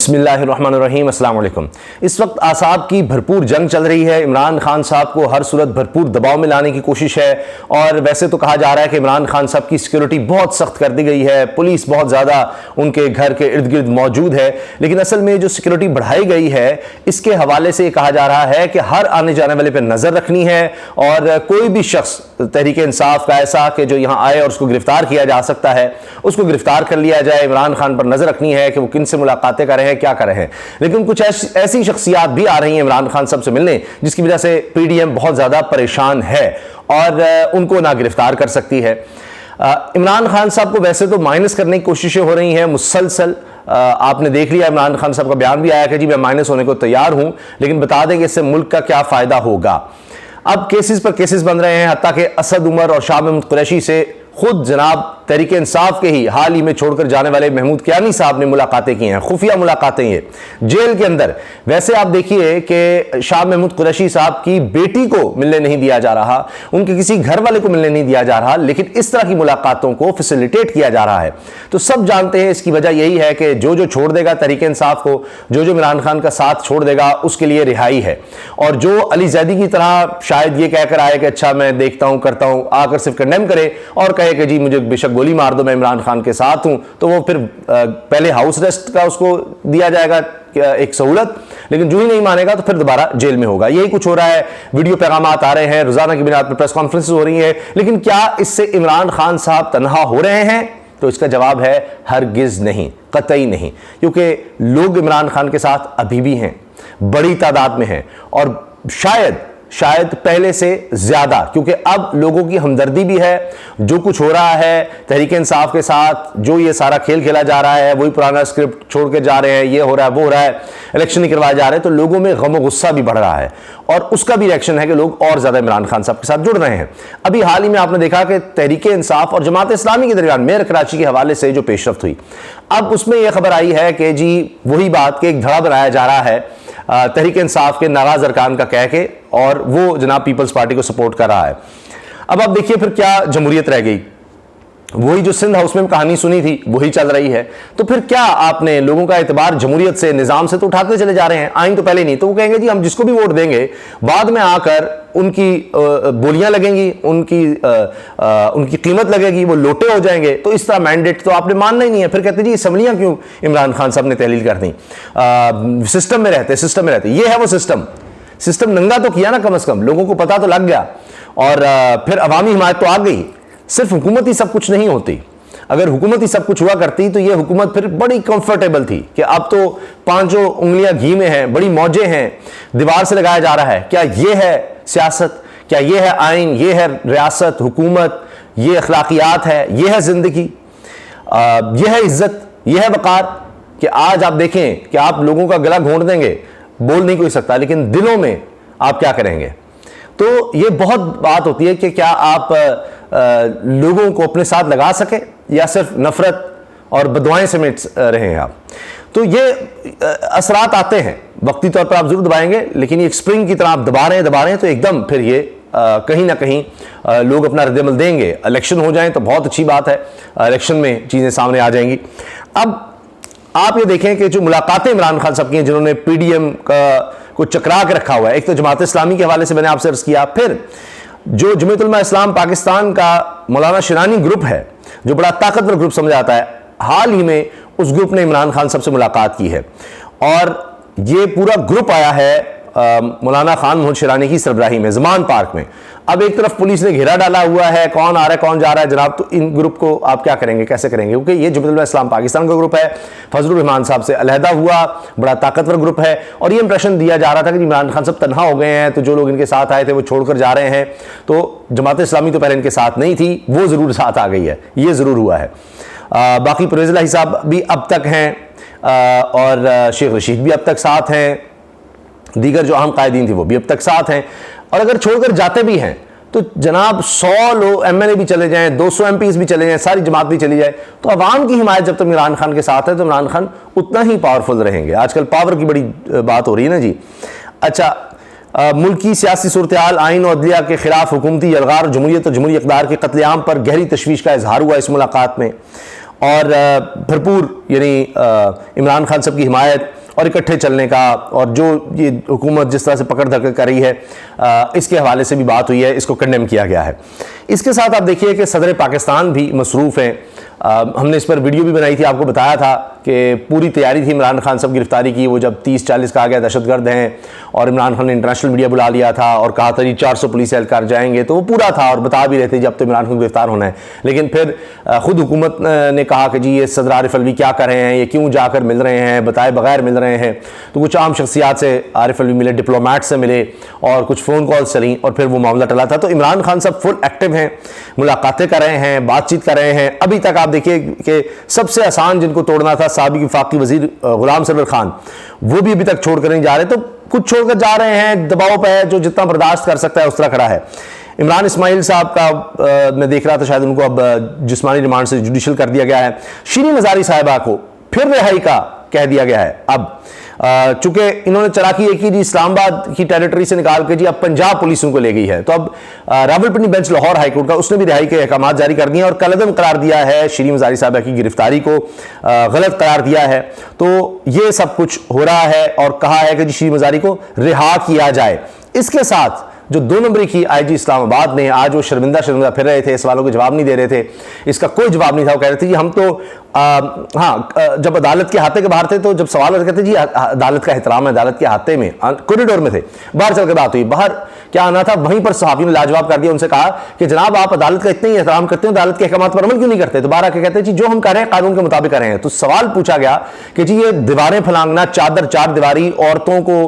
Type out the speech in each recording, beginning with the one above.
बिस्मिल्लाहिर्रहमानिर्रहीम, अस्सलाम वालेकुम। इस वक्त आसाब की भरपूर जंग चल रही है। इमरान खान साहब को हर सूरत भरपूर दबाव में लाने की कोशिश है। और वैसे तो कहा जा रहा है कि इमरान खान साहब की सिक्योरिटी बहुत सख्त कर दी गई है, पुलिस बहुत ज़्यादा उनके घर के इर्द गिर्द मौजूद है। लेकिन असल में जो सिक्योरिटी बढ़ाई गई है इसके हवाले से कहा जा रहा है कि हर आने जाने वाले पर नज़र रखनी है और कोई भी शख्स तहरीक इंसाफ का ऐसा कि जो यहाँ आए और उसको गिरफ्तार किया जा सकता है उसको गिरफ्तार कर लिया जाए। इमरान खान पर नज़र रखनी है कि वो किन से मुलाकातें कर रहे हैं, क्या कर रहे हैं। लेकिन कुछ ऐसी शख्सियात भी आ रही हैं इमरान खान साहब से मिलने जिसकी वजह से पीडीएम बहुत ज़्यादा परेशान है और उनको ना गिरफ्तार कर सकती है। इमरान खान साहब को वैसे तो माइनस करने की कोशिशें हो रही हैं मुसलसल। आपने देख लिया इमरान खान साहब का बयान भी आया कि जी मैं माइनस होने को तैयार हूं, लेकिन बता दें कि इससे मुल्क का क्या फ़ायदा होगा। अब केसेस पर केसेस बन रहे हैं, हत्ता कि असद उमर और शाह महमूद कुरैशी से खुद जनाब तहरीक इंसाफ के ही हाल ही में छोड़कर जाने वाले महमूद कियानी साहब ने मुलाकातें की हैं, खुफिया मुलाकातें ये जेल के अंदर। वैसे आप देखिए कि शाह महमूद कुरैशी साहब की बेटी को मिलने नहीं दिया जा रहा, उनके किसी घर वाले को मिलने नहीं दिया जा रहा, लेकिन इस तरह की मुलाकातों को फैसिलिटेट किया जा रहा है। तो सब जानते हैं इसकी वजह यही है कि जो छोड़ देगा तहरीक इंसाफ को, जो इमरान खान का साथ छोड़ देगा उसके लिए रिहाई है। और जो अली जैदी की तरह शायद ये कहकर आए कि अच्छा मैं देखता हूं करता हूं, आकर सिर्फ कंडेम करे और कहे कि जी मुझे बेशक गोली मार दो मैं इमरान खान के साथ हूं, तो वो फिर पहले हाउस अरेस्ट का उसको दिया जाएगा एक सहूलत, लेकिन जो ही नहीं मानेगा तो फिर दोबारा जेल में होगा। यही कुछ हो रहा है। वीडियो पैगामात आ रहे हैं, रोजाना की बुनियाद पर प्रेस कॉन्फ्रेंस हो रही है। लेकिन क्या इससे इमरान खान साहब तनहा हो रहे हैं? तो इसका जवाब है हरगिज नहीं, कतई नहीं, क्योंकि लोग इमरान खान के साथ अभी भी हैं, बड़ी तादाद में हैं और शायद पहले से ज्यादा, क्योंकि अब लोगों की हमदर्दी भी है। जो कुछ हो रहा है तहरीक इंसाफ के साथ, जो ये सारा खेल खेला जा रहा है, वही पुराना स्क्रिप्ट छोड़ के जा रहे हैं, ये हो रहा है वो हो रहा है, इलेक्शन नहीं करवाए जा रहे हैं, तो लोगों में गम और गुस्सा भी बढ़ रहा है और उसका भी रिएक्शन है कि लोग और ज्यादा इमरान खान साहब के साथ जुड़ रहे हैं। अभी हाल ही में आपने देखा कि तहरीक इंसाफ और जमात इस्लामी के दरमियान मेयर कराची के हवाले से जो पेशरफ्त हुई, अब उसमें यह खबर आई है कि जी वही बात कि एक धड़ा बनाया जा रहा है तहरीक इंसाफ के नाराज अरकान का कह के, और वो जनाब पीपल्स पार्टी को सपोर्ट कर रहा है। अब आप देखिए फिर क्या जमहूरियत रह गई। वही जो सिंध हाउस में कहानी सुनी थी वही चल रही है। तो फिर क्या आपने लोगों का एतबार जमहूरियत से, निजाम से तो उठाते चले जा रहे हैं। आइन तो पहले नहीं, तो वो कहेंगे जी हम जिसको भी वोट देंगे बाद में आकर उनकी बोलियां लगेंगी, उनकी कीमत लगेगी, वो लोटे हो जाएंगे। तो इस तरह मैंडेट तो आपने मानना ही नहीं है। फिर कहते जी असम्बलियां क्यों इमरान खान साहब ने तहलील कर दी, सिस्टम में रहते। ये है वो सिस्टम नंगा तो किया ना, कम से कम लोगों को पता तो लग गया और फिर अवामी हिमायत तो आ गई। सिर्फ हुकूमत ही सब कुछ नहीं होती। अगर हुकूमत ही सब कुछ हुआ करती तो ये हुकूमत फिर बड़ी कंफर्टेबल थी कि अब तो पांचों उंगलियां घी में हैं, बड़ी मौजें हैं, दीवार से लगाया जा रहा है। क्या ये है सियासत? क्या ये है आइन? ये है रियासत, हुकूमत? ये अखलाकियात है? ये है जिंदगी? ये है इज्जत? ये है वकार? कि आज आप देखें कि आप लोगों का गला घोंट देंगे, बोल नहीं कोई सकता, लेकिन दिलों में आप क्या करेंगे। तो ये बहुत बात होती है कि क्या आप लोगों को अपने साथ लगा सके या सिर्फ नफरत और बदुआएं समेट रहे हैं आप। तो ये असरात आते हैं, वक्ती तौर पर आप जरूर दबाएंगे, लेकिन ये स्प्रिंग की तरह आप दबा रहे हैं तो एकदम फिर ये कहीं ना कहीं लोग अपना रद्दमल देंगे। इलेक्शन हो जाए तो बहुत अच्छी बात है, इलेक्शन में चीज़ें सामने आ जाएंगी। अब आप ये देखें कि जो मुलाकातें इमरान खान साहब की हैं, जिन्होंने पीडीएम को चकरा के रखा हुआ है, एक तो जमात इस्लामी के हवाले से मैंने आपसे अर्ज किया, फिर जो जमीयत उलमा इस्लाम पाकिस्तान का मौलाना शिरानी ग्रुप है, जो बड़ा ताकतवर ग्रुप समझा जाता है, हाल ही में उस ग्रुप ने इमरान खान साहब से मुलाकात की है और ये पूरा ग्रुप आया है मौलाना खान मोहम्मद शिरानी की सरबराही में ज़मान पार्क में। अब एक तरफ पुलिस ने घेरा डाला हुआ है, कौन आ रहा है कौन जा रहा है जनाब। तो इन ग्रुप को आप क्या करेंगे, कैसे करेंगे, क्योंकि ये जमीयत उलमा इस्लाम पाकिस्तान का ग्रुप है, फजलुर रहमान साहब से अलहदा हुआ, बड़ा ताकतवर ग्रुप है। और ये इंप्रेशन दिया जा रहा था कि इमरान खान साहब तनहा हो गए हैं, तो जो लोग इनके साथ आए थे वो छोड़कर जा रहे हैं। तो जमात इस्लामी तो पहले इनके साथ नहीं थी, वो ज़रूर साथ आ गई है, ये ज़रूर हुआ है। बाकी परवेज़ इलाही साहब भी अब तक हैं और शेख रशीद भी अब तक साथ हैं, दीगर जो अहम कायदीन थे वो भी अब तक साथ हैं। और अगर छोड़कर जाते भी हैं तो जनाब 100 लोग एमएलए भी चले जाएं, 200 एमपीज भी चले जाएं, सारी जमात भी चली जाए, तो अवाम की हिमायत जब तक इमरान खान के साथ है तो इमरान खान उतना ही पावरफुल रहेंगे। आजकल पावर की बड़ी बात हो रही है ना जी। अच्छा, मुल्क की सियासी सूरत-ए-हाल, आइन और अदलिया के खिलाफ हुकूमती यलगार, जमहूरियत और जमहूरी इक़्तिदार के कत्लेआम पर गहरी तशवीश का इजहार हुआ इस मुलाकात में। और भरपूर यानी इमरान खान साहब की हिमायत और इकट्ठे चलने का, और जो ये हुकूमत जिस तरह से पकड़ धकड़ कर रही है इसके हवाले से भी बात हुई है, इसको कंडेम किया गया है। इसके साथ आप देखिए कि सदर पाकिस्तान भी मसरूफ़ हैं। हमने इस पर वीडियो भी बनाई थी, आपको बताया था कि पूरी तैयारी थी इमरान खान साहब गिरफ्तारी की। वो जब 30-40 कहा गया दहशतगर्द हैं और इमरान खान ने इंटरनेशनल मीडिया बुला लिया था और कहा था जी 400 पुलिस एहलकार जाएंगे, तो वो पूरा था और बता भी रहे थे जब तो इमरान खान को गिरफ्तार होना है। लेकिन फिर खुद हुकूमत ने कहा कि जी ये सदर आरिफ अलवी क्या कर रहे हैं, ये क्यों जाकर मिल रहे हैं, बताए बगैर मिल रहे हैं। तो कुछ आम शख्सियात से आरिफ अलवी मिले, डिप्लोमेट से मिले और कुछ फ़ोन कॉल्स चली और फिर वो मामला टला था। तो इमरान खान साहब फुल एक्टिव हैं, मुलाकातें कर रहे हैं, बातचीत कर रहे हैं। अभी तक आप देखिए कि सबसे आसान जिनको तोड़ना था साबिक वफाकी वजीर गुलाम सरवर खान, वो भी अभी तक छोड़कर नहीं जा रहे। तो कुछ छोड़कर जा रहे हैं, दबाव पे है, जो जितना बर्दाश्त कर सकता है उस तरह खड़ा है। इमरान इस्माइल साहब का मैं देख रहा था, शायद उनको अब जिस्मानी रिमांड से जुडिशल कर दिया गया है। शीरीन मज़ारी साहिबा को फिर रिहाई का कह दिया गया है। अब चूंकि इन्होंने चलाकी एक ही जी इस्लामाबाद की टेरिटरी से निकाल के जी अब पंजाब पुलिस उनको ले गई है, तो अब रावलपिंडी बेंच लाहौर हाईकोर्ट का उसने भी रिहाई के अहकाम जारी कर दिए और कलअदम करार दिया है शीरीन मज़ारी साहिबा की गिरफ्तारी को, गलत करार दिया है। तो ये सब कुछ हो रहा है और कहा है कि जी शीरीन मज़ारी को रिहा किया जाए। इसके साथ जो 2 नंबरी की आईजी इस्लामाबाद ने आज वो शर्मिंदा फिर रहे थे, सवालों के जवाब नहीं दे रहे थे, इसका कोई जवाब नहीं था। वो कह रहे थे जी हम तो जब अदालत के हाथे के बाहर थे तो जब सवाल कहते जी अदालत का एहतराम है, अदालत के हाथे में कॉरिडोर में थे, बाहर चल के बात हुई, बाहर क्या आना था, वहीं पर सहाफी ने लाजवाब कर दिया। उनसे कहा कि जनाब आप अदालत का इतना ही एहतराम करते हो, अदालत के अहकाम पर अमल क्यों नहीं करते? तो बाहर आके कहते हैं जी जो हम कर रहे हैं कानून के मुताबिक कर रहे हैं। तो सवाल पूछा गया कि जी ये दीवारें फलांगना, चार दीवारी, औरतों को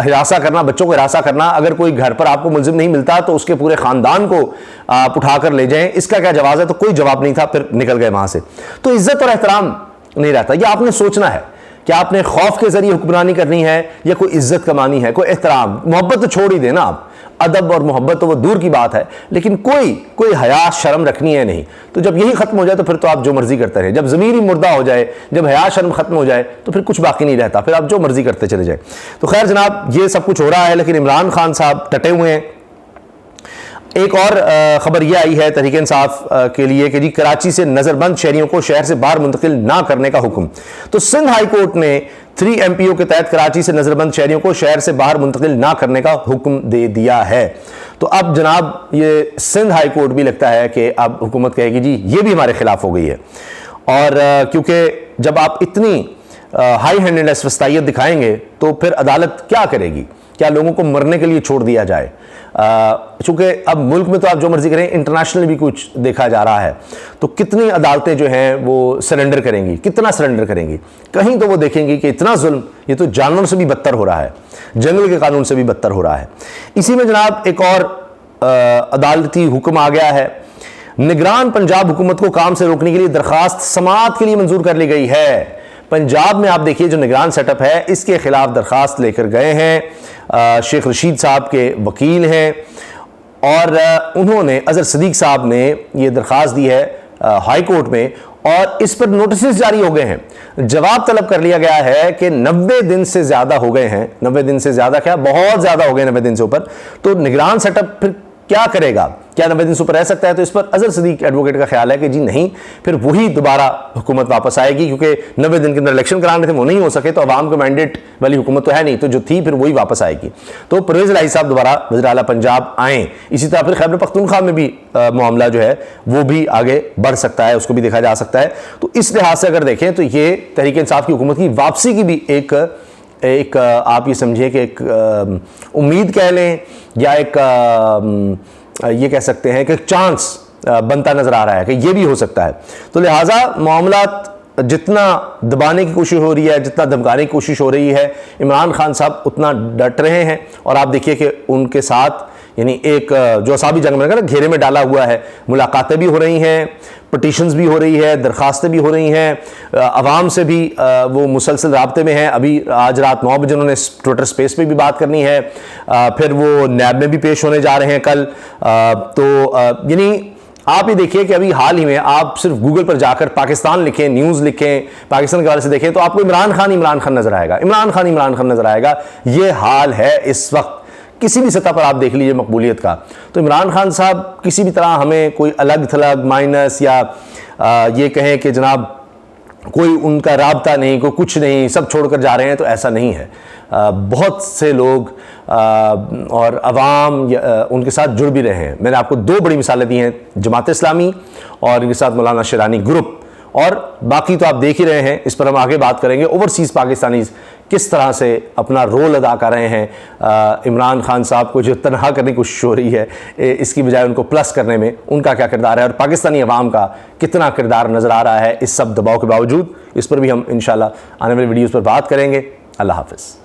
हिरासा करना, बच्चों को हिरासा करना, अगर कोई घर पर आपको मुलजिम नहीं मिलता तो उसके पूरे खानदान को आप उठाकर ले जाएं, इसका क्या जवाब है? तो कोई जवाब नहीं था, फिर निकल गए वहां से। तो इज्जत और एहतराम नहीं रहता। यह आपने सोचना है कि आपने खौफ के जरिए हुक्मरानी करनी है या कोई इज्जत कमानी है, कोई एहतराम। मोहब्बत तो छोड़ ही देना आप, अदब और मोहब्बत तो वो दूर की बात है, लेकिन कोई हया शर्म रखनी है नहीं। तो जब यही खत्म हो जाए तो फिर तो आप जो मर्जी करते रहे। जब ज़मीर ही मुर्दा हो जाए, जब हया शर्म खत्म हो जाए तो फिर कुछ बाकी नहीं रहता, फिर आप जो मर्जी करते चले जाए। तो खैर जनाब ये सब कुछ हो रहा है, लेकिन इमरान खान साहब टटे हुए हैं। एक और खबर यह आई है तहरीक इंसाफ के लिए कि जी कराची से नजरबंद शहरियों को शहर से बाहर मुंतकिल ना करने का हुक्म। तो सिंध हाई कोर्ट ने 3 MPO के तहत कराची से नजरबंद शहरियों को शहर से बाहर मुंतकिल ना करने का हुक्म दे दिया है। तो अब जनाब ये सिंध हाई कोर्ट भी लगता है कि अब हुकूमत कहेगी जी ये भी हमारे खिलाफ हो गई है। और क्योंकि जब आप इतनी हाई हैंडेडनेस वस्तायत दिखाएंगे तो फिर अदालत क्या करेगी? क्या लोगों को मरने के लिए छोड़ दिया जाए? चूंकि अब मुल्क में तो आप जो मर्जी करें, इंटरनेशनल भी कुछ देखा जा रहा है, तो कितनी अदालतें जो हैं वो सरेंडर करेंगी, कितना सरेंडर करेंगी? कहीं तो वो देखेंगी कि इतना जुल्म ये तो जानवर से भी बदतर हो रहा है, जंगल के कानून से भी बदतर हो रहा है। इसी में जनाब एक और अदालती हुक्म आ गया है। निगरान पंजाब हुकूमत को काम से रोकने के लिए दरखास्त समाअत के लिए मंजूर कर ली गई है। पंजाब में आप देखिए जो निगरान सेटअप है इसके खिलाफ दरखास्त लेकर गए हैं, शेख रशीद साहब के वकील हैं और उन्होंने अजहर सदीक साहब ने ये दरखास्त दी है हाई कोर्ट में और इस पर नोटिस जारी हो गए हैं। जवाब तलब कर लिया गया है कि 90 दिन से ज्यादा हो गए हैं। 90 दिन से ज्यादा क्या, बहुत ज्यादा हो गए 90 दिन से ऊपर। तो निगरान सेटअप फिर क्या करेगा? क्या 90 दिन से ऊपर रह सकता है? तो इस पर अजहर सदीक एडवोकेट का ख्याल है कि जी नहीं, फिर वही दोबारा हुकूमत वापस आएगी, क्योंकि 90 दिन के अंदर इलेक्शन कराने थे, वो नहीं हो सके, तो अवाम का मैंडेट वाली हुकूमत तो है नहीं, तो जो थी फिर वही वापस आएगी। तो परवेज इलाही साहब दोबारा वज़ीर आला पंजाब आए। इसी तरह फिर खैबर पख्तूनख्वा में भी मामला जो है वो भी आगे बढ़ सकता है, उसको भी देखा जा सकता है। तो इस लिहाज से अगर देखें तो ये तहरीक इंसाफ की हुकूमत की वापसी की भी एक आप ये समझिए कि एक उम्मीद कह लें या एक ये कह सकते हैं कि चांस बनता नजर आ रहा है कि ये भी हो सकता है। तो लिहाजा मामला जितना दबाने की कोशिश हो रही है, जितना धमकाने की कोशिश हो रही है, इमरान खान साहब उतना डट रहे हैं। और आप देखिए कि उनके साथ यानी एक जो असाबी जंग में घेरे में डाला हुआ है, मुलाकातें भी हो रही हैं, पटिशन्स भी हो रही है, दरखास्तें भी हो रही हैं, अवाम से भी वो मुसलसल राब्ते में हैं। अभी आज रात 9 बजे उन्होंने ट्विटर स्पेस पे भी बात करनी है, फिर वो नैब में भी पेश होने जा रहे हैं कल। तो यानी आप ये देखिए कि अभी हाल ही में आप सिर्फ गूगल पर जाकर पाकिस्तान लिखें, न्यूज़ लिखें, पाकिस्तान के बारे से देखें तो आपको इमरान खान नजर आएगा, इमरान खान नजर आएगा। ये हाल है इस वक्त किसी भी सतह पर आप देख लीजिए मकबूलियत का। तो इमरान खान साहब किसी भी तरह हमें कोई अलग थलग माइनस या ये कहें कि जनाब कोई उनका राबता नहीं, कोई कुछ नहीं, सब छोड़कर जा रहे हैं, तो ऐसा नहीं है। बहुत से लोग और अवाम उनके साथ जुड़ भी रहे हैं। मैंने आपको 2 बड़ी मिसालें दी हैं, जमात इस्लामी और इनके साथ मौलाना शेरानी ग्रुप, और बाकी तो आप देख ही रहे हैं। इस पर हम आगे बात करेंगे। ओवरसीज़ पाकिस्तानीज़ किस तरह से अपना रोल अदा कर रहे हैं, इमरान खान साहब को जो तनहा करने की कोशिश हो रही है, इसकी बजाय उनको प्लस करने में उनका क्या किरदार है, और पाकिस्तानी अवाम का कितना किरदार नज़र आ रहा है इस सब दबाव के बावजूद। इस पर भी हम इंशाल्लाह आने वाली वीडियोज़ पर बात करेंगे। अल्लाह हाफ़िज़।